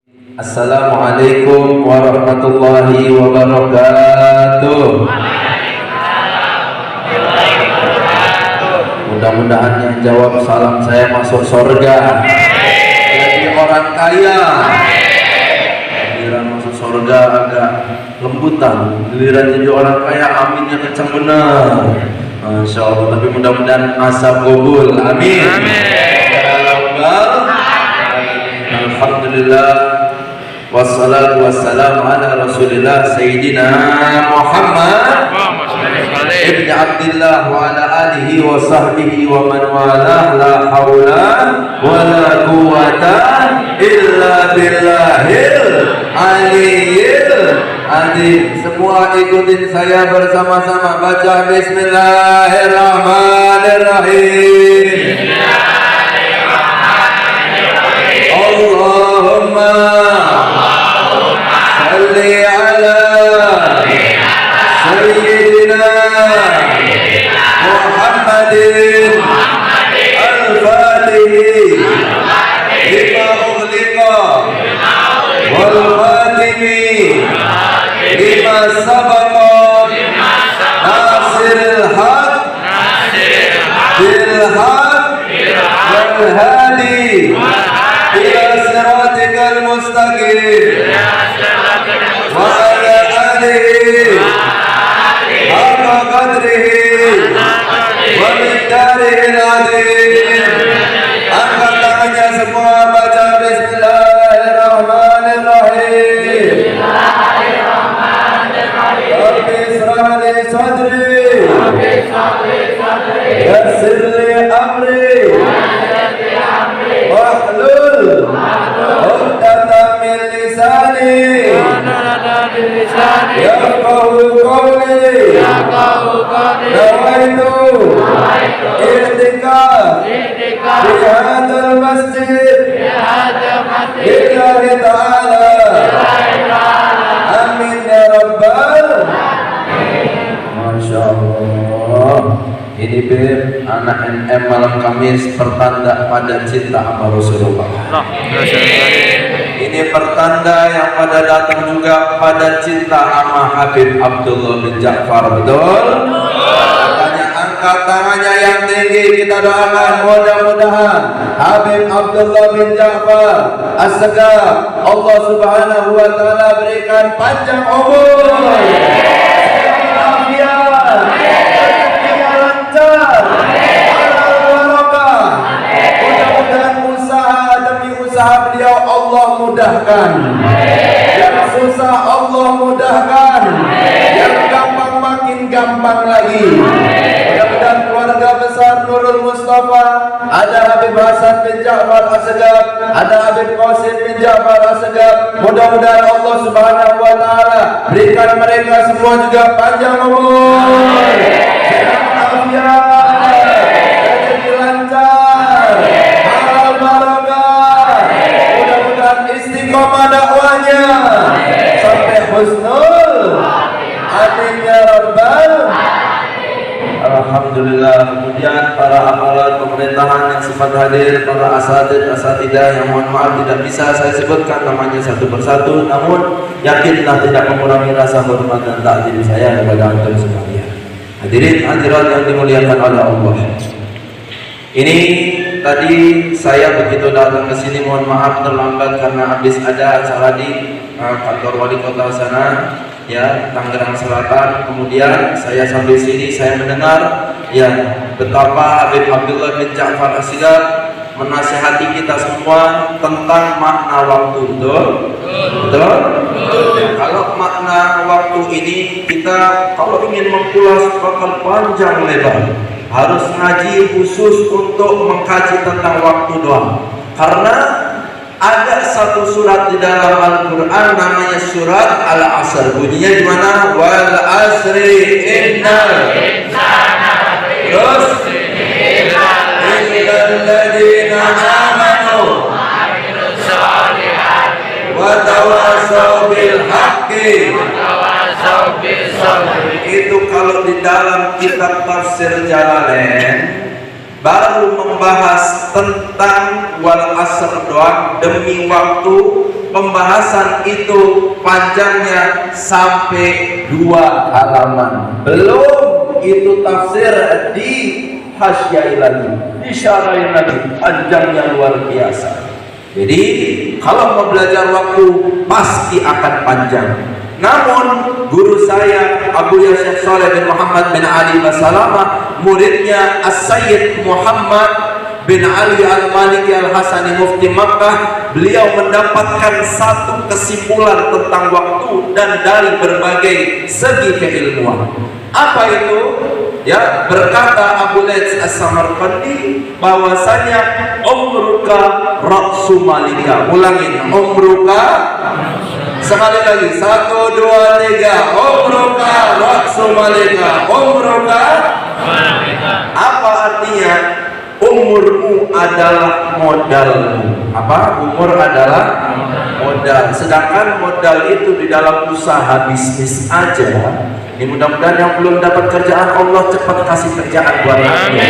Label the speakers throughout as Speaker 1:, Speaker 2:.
Speaker 1: Assalamualaikum warahmatullahi wabarakatuh. Mudah-mudahan yang jawab salam saya masuk surga, jadi orang kaya. Giliran masuk surga agak lembutan, giliran jadi orang kaya aminnya kencang benar. Masya Allah, tapi mudah-mudahan asa kabul, amin. Alhamdulillah, wassalatu wassalamu ala rasulillah Sayyidina Muhammad ibn Abdillah wa ala alihi wa sahbihi wa man walah. La hawla wa la quwata illa billahil aliyyil azim. Semua ikutin saya bersama-sama baca bismillahirrahmanirrahim. Allahumma salli ala Sayyidina Muhammadin al-Fatih lima ughliqa wal khatimi lima sabaqa nasiril haq bil haq wal hadi ila siratikal mustaqim wa ala alihi haqqa qadrihi wa miqdarihil azim. Angkat tangannya semua, baca bismillahirrahmanirrahim. Rabbi israh li sadri yassir li amri wahlul 'uqdatam min lisani yafqahu qawli. Nawaitu i'tikaf fi hadzal masjid lillahi ta'ala. Amin ya rabbal. Masya Allah. Ini bir anak NM malam Kamis pertanda pada cinta sama Rasulullah. Ini pertanda yang pada datang juga pada cinta sama Habib Abdullah bin Ja'far. Betul? Makanya angkat tangannya yang tinggi, kita doakan mudah-mudahan Habib Abdullah bin Ja'far As-Sagaf Allah subhanahu wa ta'ala berikan panjang umur, beliau Allah mudahkan, yang susah Allah mudahkan, yang gampang makin gampang lagi. Mudah-mudahan keluarga besar Nurul Mustafa, ada Habib Hasan bin Ja'far As-Sagaf, ada Habib Qasim bin Ja'far As-Sagaf, mudah-mudahan Allah subhanahu wa ta'ala berikan mereka semua juga panjang umur, sehat afiat, rezeki lancar, halal barakah, istiqomah dakwahnya sampai husnul. Amin ya rabbal. Alhamdulillah. Kemudian para aparat pemerintahan yang sempat hadir, para asatidzah yang mohon maaf tidak bisa saya sebutkan namanya satu persatu, namun yakinlah tidak mengurangi rasa hormat dan takzim saya kepada antum sekalian. Hadirin hadirat yang dimuliakan oleh Allah. Ini tadi saya begitu datang ke sini, mohon maaf terlambat karena habis ada acara di kantor wali kota sana, ya, Tangerang Selatan. Kemudian saya sampai sini, saya mendengar ya betapa Habib Abdullah bin Ja'far As-Sagaf menasihati kita semua tentang makna waktu. Betul? Ya, kalau makna waktu ini kita kalau ingin mengulas bakal panjang lebar. Harus ngaji khusus untuk mengkaji tentang waktu doang. Karena ada satu surat di dalam Al-Quran namanya surat Al-Asr. Bunyinya gimana? Wal asri innal insana terus illal ladzina amanu wa tawassaw bil haqqi. Itu kalau di dalam kitab tafsir Jalalain baru membahas tentang wal asr doang, demi waktu pembahasan itu panjangnya sampai 2 halaman. Belum itu tafsir di hasyiah lagi, disyarahin lagi, panjangnya luar biasa. Jadi kalau mau belajar waktu pasti akan panjang. Namun guru saya Abu Syekh Shalih bin Muhammad bin Ali Basalamah, muridnya As-Sayyid Muhammad bin Ali Al-Maliki Al-Hasani Mufti Makkah, beliau mendapatkan satu kesimpulan tentang waktu dan dari berbagai segi keilmuan. Apa itu? Ya, berkata Abu Laits As-Samarqandi bahwasanya umruka ra'su malika. Ulangin, umruka sekali lagi, 1, 2, 3. Umruka ra'su malika. Umruka malika. Apa artinya? Umurmu adalah modalmu. Apa? Umur adalah modal. Sedangkan modal itu di dalam usaha bisnis aja. Ini mudah-mudahan yang belum dapat kerjaan, Allah cepat kasih kerjaan buat Anda.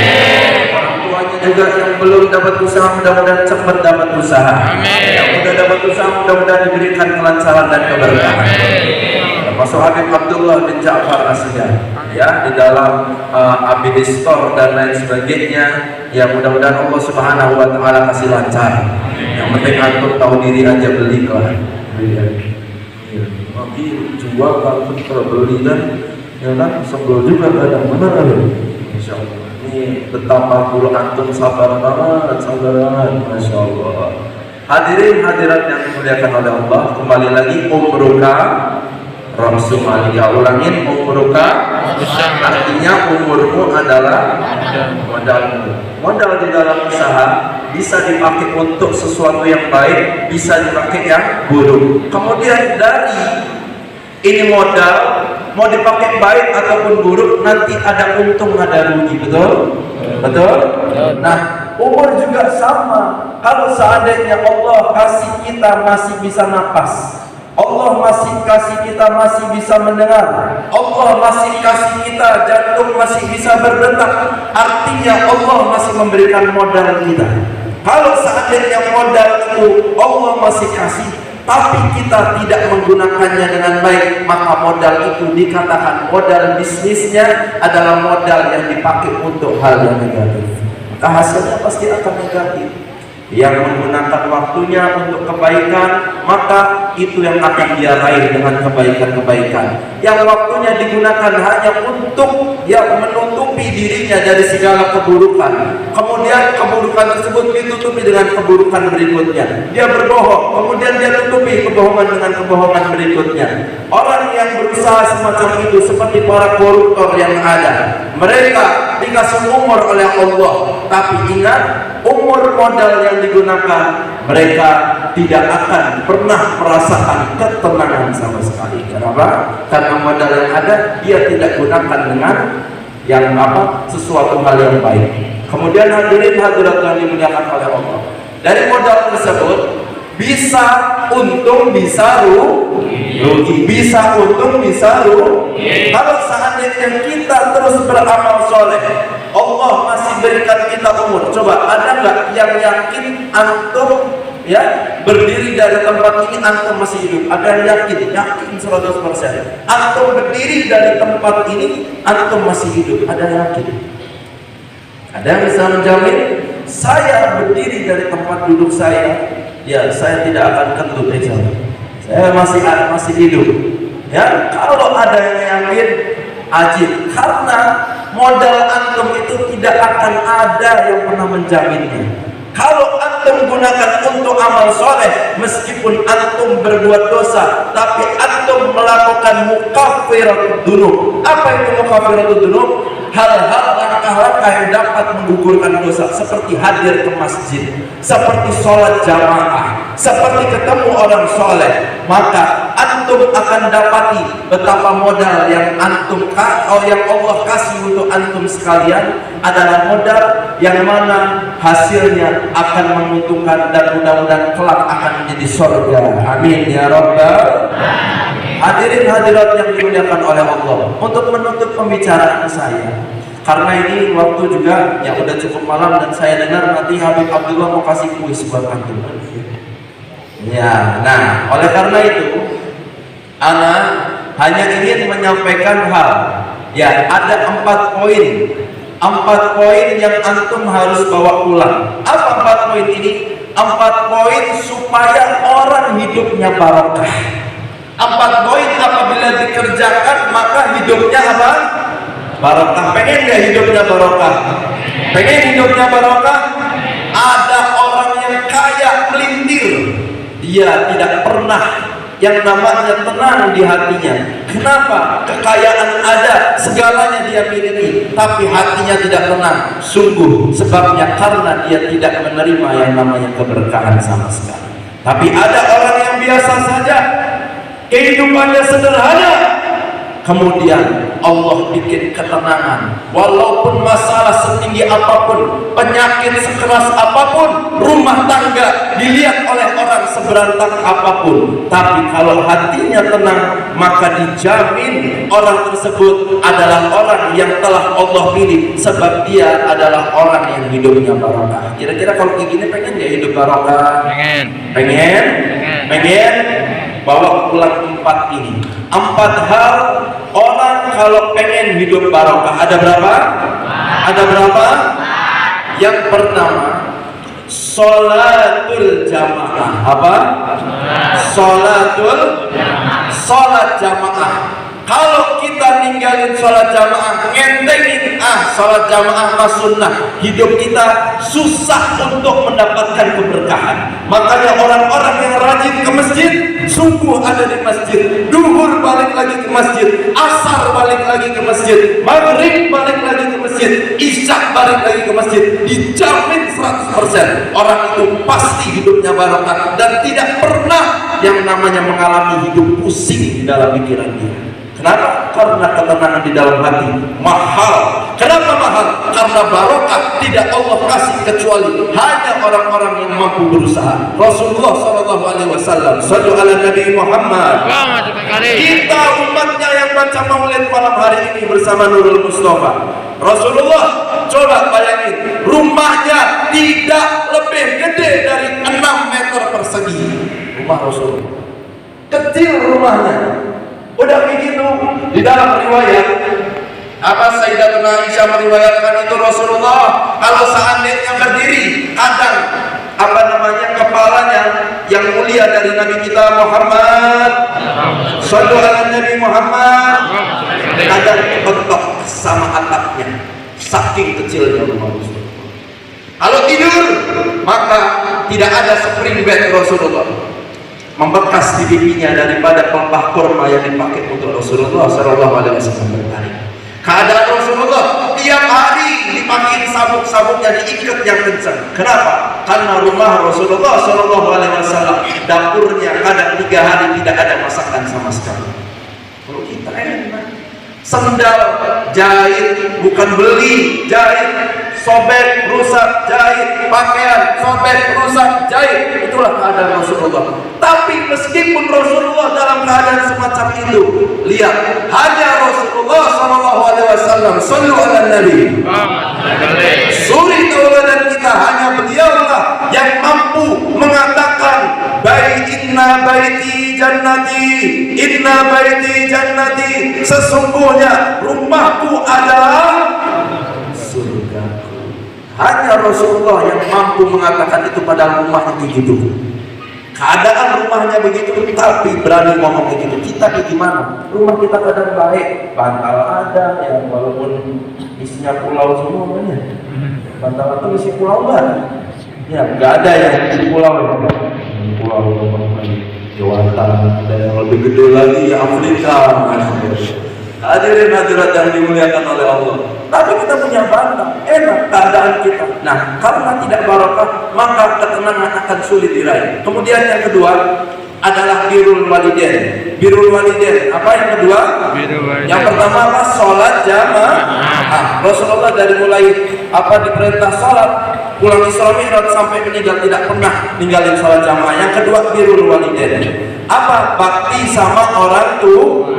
Speaker 1: Orang tuanya juga yang belum dapat usaha, mudah-mudahan cepat dapat usaha. Yang sudah dapat usaha, mudah-mudahan diberikan kelancaran dan keberkahan. Termasuk Habib Abdullah bin Ja'far As-Sihah, ya, di dalam ABD Store dan lain sebagainya. Ya, mudah-mudahan Allah Subhanahu wa taala kasih lancar. Yang penting antum tahu diri aja, belilah. Jual kalau beli kan, ya kan, sebelum juga kadang benar kan. Masya Allah. Ini betapa guru antum sabar banget, Masya Allah. Hadirin hadirat yang dimuliakan oleh Allah, kembali lagi umruka ra'su malika. Ulangin, umruka artinya umurmu adalah modalmu. Modal di dalam usaha bisa dipakai untuk sesuatu yang baik, bisa dipakai yang buruk. Kemudian dari ini modal mau dipakai baik ataupun buruk, nanti ada untung ada rugi. Betul? Betul? Nah, umur juga sama. Kalau seandainya Allah kasih kita masih bisa napas, Allah masih kasih kita masih bisa mendengar, Allah masih kasih kita jantung masih bisa berdetak, artinya Allah masih memberikan modal kita. Kalau seandainya modal itu Allah masih kasih, tapi kita tidak menggunakannya dengan baik, maka modal itu dikatakan modal bisnisnya adalah modal yang dipakai untuk hal yang negatif. Maka hasilnya pasti akan negatif. Yang menggunakan waktunya untuk kebaikan, maka itu yang akan dia raih dengan kebaikan-kebaikan. Yang waktunya digunakan hanya untuk menutupi dirinya dari segala keburukan, kemudian keburukan tersebut ditutupi dengan keburukan berikutnya. Dia berbohong, kemudian dia tutupi kebohongan dengan kebohongan berikutnya. Orang yang berusaha semacam itu seperti para koruptor yang ada. Mereka dikasih umur oleh Allah, tapi ingat, umur modal yang digunakan, mereka tidak akan pernah merasakan ketenangan sama sekali. Kenapa? Karena modal yang ada dia tidak gunakan dengan yang sesuatu hal yang baik. Kemudian hadirin hadirat yang dimuliakan oleh Allah, dari modal tersebut bisa untung bisa rugi, bisa untung bisa rugi. Kalau seandainya kita terus beramal soleh, Allah masih berikan kita umur. Coba ada nggak yang yakin antum berdiri dari tempat ini antum masih hidup? Ada yang yakin 100%. Antum berdiri dari tempat ini antum masih hidup? Ada yang yakin? Ada yang bisa menjamin? Saya berdiri dari tempat duduk saya, saya tidak akan kentut, saya masih hidup. Ya, kalau ada yang yakin, ajib, karena modal antum itu tidak akan ada yang pernah menjaminnya. Kalau antum gunakan untuk amal soleh, meskipun antum berbuat dosa, tapi antum melakukan mukaffiratud dzunub. Apa itu mukaffiratud dzunub? Hal-hal langkah-langkah yang dapat menggugurkan dosa, seperti hadir ke masjid, seperti sholat jamaah, seperti ketemu orang soleh, maka antum akan dapati betapa modal yang yang Allah kasih untuk antum sekalian adalah modal yang mana hasilnya akan menguntungkan dan mudah-mudahan kelak akan menjadi surga. Amin ya rabbal alamin. Hadirin hadirat yang dimuliakan oleh Allah, untuk menutup pembicaraan saya, karena ini waktu juga udah cukup malam dan saya dengar nanti Habib Abdullah mau kasih kuis buat antum. Ya, nah oleh karena itu ana hanya ingin menyampaikan hal. Ya, ada 4 poin. 4 poin yang antum harus bawa pulang. Apa 4 poin ini? 4 poin supaya orang hidupnya barokah. 4 poin apabila dikerjakan maka hidupnya apa? Barokah. Pengen gak hidupnya barokah? Pengen hidupnya barokah? Ada orang yang kaya melintir, dia tidak pernah yang namanya tenang di hatinya. Kenapa? Kekayaan ada, segalanya dia miliki, tapi hatinya tidak tenang. Sungguh sebabnya karena dia tidak menerima yang namanya keberkahan sama sekali. Tapi ada orang yang biasa saja, kehidupannya sederhana, kemudian Allah bikin ketenangan. Walaupun masalah setinggi apapun, penyakit sekeras apapun, rumah tangga dilihat oleh orang seberantak apapun, tapi kalau hatinya tenang, maka dijamin orang tersebut adalah orang yang telah Allah pilih, sebab dia adalah orang yang hidupnya barokah. Kira-kira kalau kayak gini pengen gak hidup barokah? Pengen? Bawa pulang 4 ini. 4 hal orang kalau pengen hidup barokah. Ada berapa? Ada berapa? Yang pertama, sholatul jamaah. Apa? Sholat jamaah. Kalau kita ninggalin sholat jamaah, ngentengin sholat jamaah mas sunnah, hidup kita susah untuk mendapatkan keberkahan. Makanya orang-orang yang rajin ke masjid sungguh ada di masjid. Duhur balik lagi ke masjid, asar balik lagi ke masjid, maghrib balik lagi ke masjid, isya balik lagi ke masjid. Dijamin 100% orang itu pasti hidupnya barokah dan tidak pernah yang namanya mengalami hidup pusing di dalam pikiran dia. Kenapa? Karena ketenangan di dalam hati mahal. Kenapa mahal? Karena barokah tidak Allah kasih kecuali hanya orang-orang yang mampu berusaha. Rasulullah SAW, sallu ala Nabi Muhammad. Kita umatnya yang baca maulid malam hari ini bersama Nurul Mustafa. Rasulullah, coba bayangin, rumahnya tidak lebih gede dari 6 meter persegi. Rumah Rasulullah kecil rumahnya. Udah begitu di dalam riwayat Sayyidatuna Aisyah meriwayatkan itu Rasulullah kalau seandainya berdiri kadang kepalanya yang mulia dari Nabi kita Muhammad sallallahu alaihi Nabi Muhammad kadang bentok sama atapnya saking kecilnya rumah Rasulullah. Kalau tidur maka tidak ada spring bed Rasulullah, membekas di pipinya daripada pelepah kurma yang dipakai untuk Rasulullah SAW bertari. Keadaan Rasulullah tiap hari dipakai sabuk-sabuknya diikat yang kencang. Kenapa? Karena rumah Rasulullah SAW dapurnya kadang 3 hari tidak ada masakan sama sekali. Kalau kita enak, sendal jahit, bukan beli, jahit, sobek, rusak, jahit, pakaian, sobek, rusak, jahit. Itulah keadaan Rasulullah. Tapi meskipun Rasulullah dalam keadaan semacam itu, lihat, hanya Rasulullah SAW, sallu ala Nabi, suri tauladan kita, hanya beliaulah yang mampu mengatakan, inna baiti jannati, sesungguhnya rumahku adalah surgaku. Hanya Rasulullah yang mampu mengatakan itu pada rumahnya begitu. Keadaan rumahnya begitu, tapi berani ngomong begitu. Kita gimana? Rumah kita kadang baik, bantal ada, ya walaupun isinya pulau semuanya. Bantal itu isi pulau kan? Ya nggak ada yang di pulau ya. Pulau Dewata, ada yang lebih gede lagi ya Afrika. Hadirin hadirat yang dimuliakan oleh Allah. Tapi kita punya bantal, enak keadaan kita. Nah, karena tidak barokah, maka ketenangan akan sulit diraih. Kemudian yang kedua adalah birrul walidain. Birrul walidain. Apa yang kedua? Yang pertama apa? Sholat jamaah. Rasulullah dari mulai diperintah sholat, pulang Isra Mi'raj sampai meninggal tidak pernah ninggalin sholat jamaah. Yang kedua birrul walidain. Apa? Bakti sama orang tua.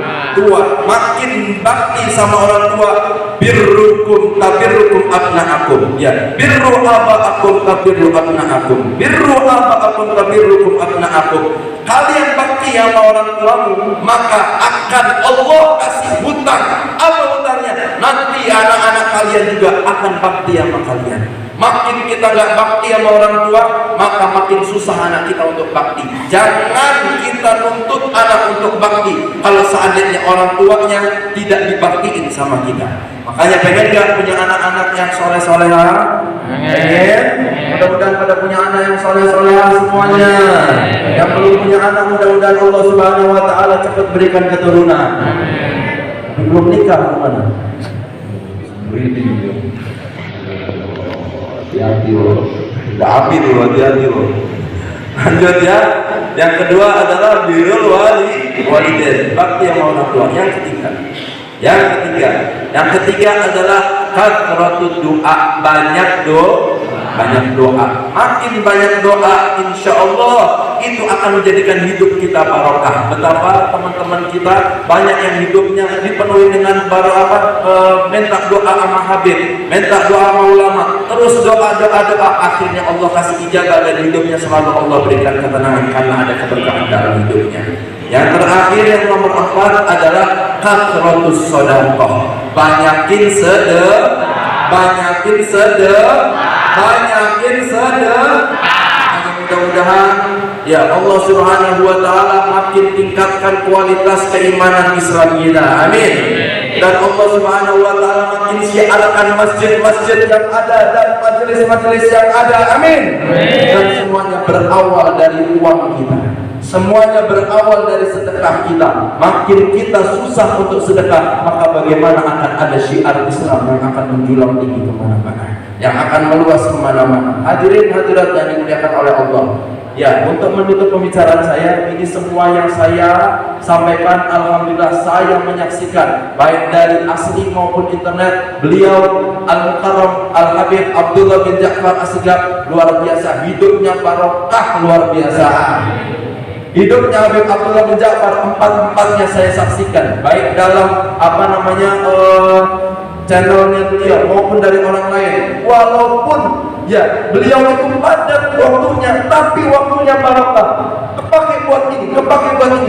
Speaker 1: Makin bakti sama orang tua, birrukum tabirrukum abna'akum. Ya, birru aba'akum tabirru abna'akum. Birru aba'akum tabirrukum abna'akum. Kalian bakti sama orang tuamu, maka akan Allah kasih hutang. Apa hutangnya? Nanti anak-anak kalian juga akan bakti sama kalian. Makin kita nggak bakti sama orang tua, maka makin susah anak kita untuk bakti. Jangan kita nuntut anak untuk bakti kalau seandainya orang tuanya tidak dibaktiin sama kita. Makanya pengen nggak punya anak-anak yang soleh-soleha? Pengen. Mudah-mudahan pada punya anak yang soleh-soleha semuanya. Yang belum punya anak, mudah-mudahan Allah Subhanahu Wa Taala cepat berikan keturunan. Belum nikah kemana? Hati-hati loh, udah api loh, hati-hati loh. Lanjut ya. Yang kedua adalah birrul walidain, bakti sama orang tua. Yang ketiga adalah kathratud doa, banyak doa. Makin banyak doa, insya Allah itu akan menjadikan hidup kita barokah. Betapa teman-teman kita banyak yang hidupnya dipenuhi dengan minta doa sama Habib, minta doa sama ulama, terus doa. Akhirnya Allah kasih ijabah dan hidupnya selalu Allah berikan ketenangan karena ada keberkahan dalam hidupnya. Yang terakhir, yang nomor 4 adalah kathratus shadaqah, banyakin sedekah. Mudah-mudahan ya Allah Subhanahu Wa Taala makin tingkatkan kualitas keimanan Islam kita. Amin. Dan Allah Subhanahu Wa Taala makin syiarkan masjid-masjid yang ada dan majelis-majelis yang ada. Amin. Dan semuanya berawal dari uang kita. Semuanya berawal dari sedekah kita. Makin kita susah untuk sedekah, maka bagaimana akan ada syiar Islam yang akan menjulang tinggi kemana-mana, yang akan meluas kemana-mana. Hadirin hadirat yang dimuliakan oleh Allah. Ya, untuk menutup pembicaraan saya, ini semua yang saya sampaikan, alhamdulillah saya menyaksikan baik dari asli maupun internet. Beliau Al-Mukarram Al-Habib Abdullah bin Ja'far As-Sigaf luar biasa, hidupnya barokah luar biasa. Hidupnya Habib Abdullah bin Ja'far empat-empatnya saya saksikan, baik dalam channelnya beliau maupun dari orang lain. Walaupun ya beliau itu padat waktunya, tapi waktunya barokah. Kepake buat ini,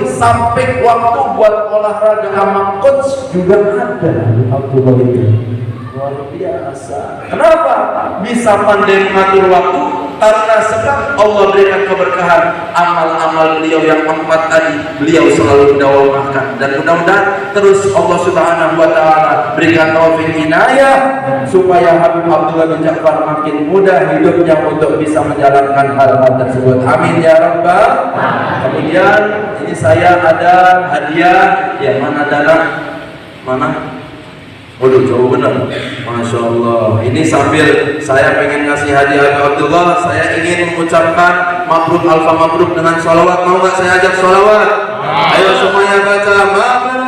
Speaker 1: sampai waktu buat olahraga sama coach juga ada. Abdullah itu luar biasa. Kenapa bisa pandai mengatur waktu? Karena sebab Allah berikan keberkahan amal-amal beliau yang 4 tadi, beliau selalu mendawamkan. Dan mudah-mudahan terus Allah Subhanahu Wa Taala berikan taufik inayah supaya Habib Abdullah bin Ja'far makin mudah hidupnya untuk bisa menjalankan hal-hal tersebut. Amin ya rabbal. Kemudian ini saya ada hadiah. Ya, mana dana? Mana? Waduh, jauh benar. Masya Allah. Ini sambil saya pengen ngasih hadiah ke Abdullah, saya ingin mengucapkan mabruk alfa mabruk dengan sholawat. Mau nggak saya ajak sholawat? Ayo semuanya baca mabruk.